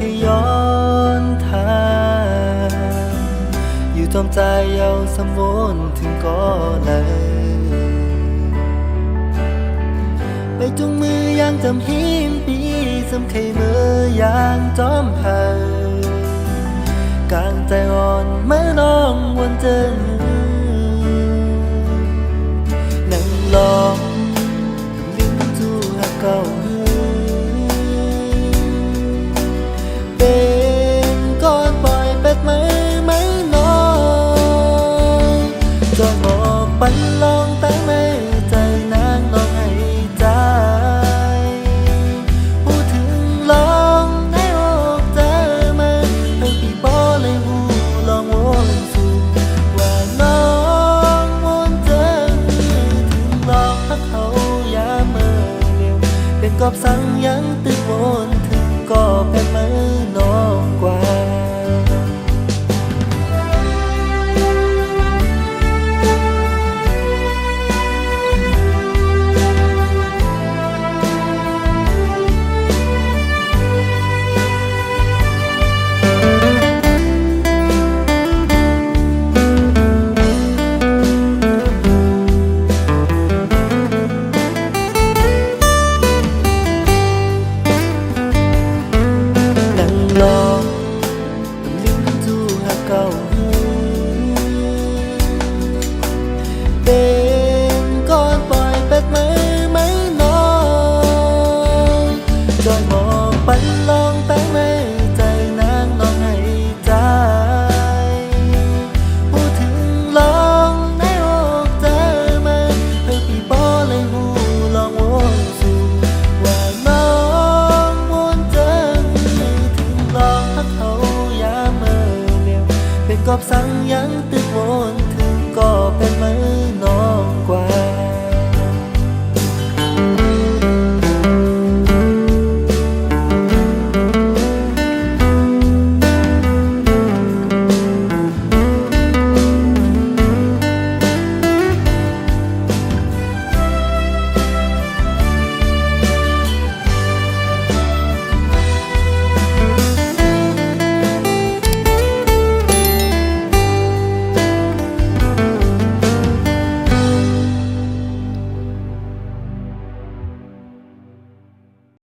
ให้ย้อนทางอยู่จอมใจเอาสมวนถึงก่อนเลยไปจุงมือยังจำหิมปีสำเคยมือย่างจอมเผากลางใจอ่อนเมื่อน้องวนเจอนั่งลองลิ้นจูหักเก่าเป็นก้อนปล่อยเป็ดมือไม่น้อยจอบอกปันลองตั้งไม่ใจนางน้องให้ใจพูดถึงลองในอกเจอมาให้พี่บอเลยหูลองวนสู่ว่าน้องวนเจอถึงลองพักเขาอย่าเมื่อเร็วเป็นกอบสั่งยังตึกวนถึงก็เป็นมือน้องกว่าลองลิ้นจูหักเก่าเป็นก้อนปล่อยเป็ดมือไม่น้อยจอยมองปันลองแต่ไม่ใจนางน้องให้ใจพูดถึงลองในอกเจอมาให้พี่บอเลยหูลองวนสู่ว่าน้องวนเจอถึงลองพักเขาอย่าเมื่อเร็วเป็นกอบสั่ง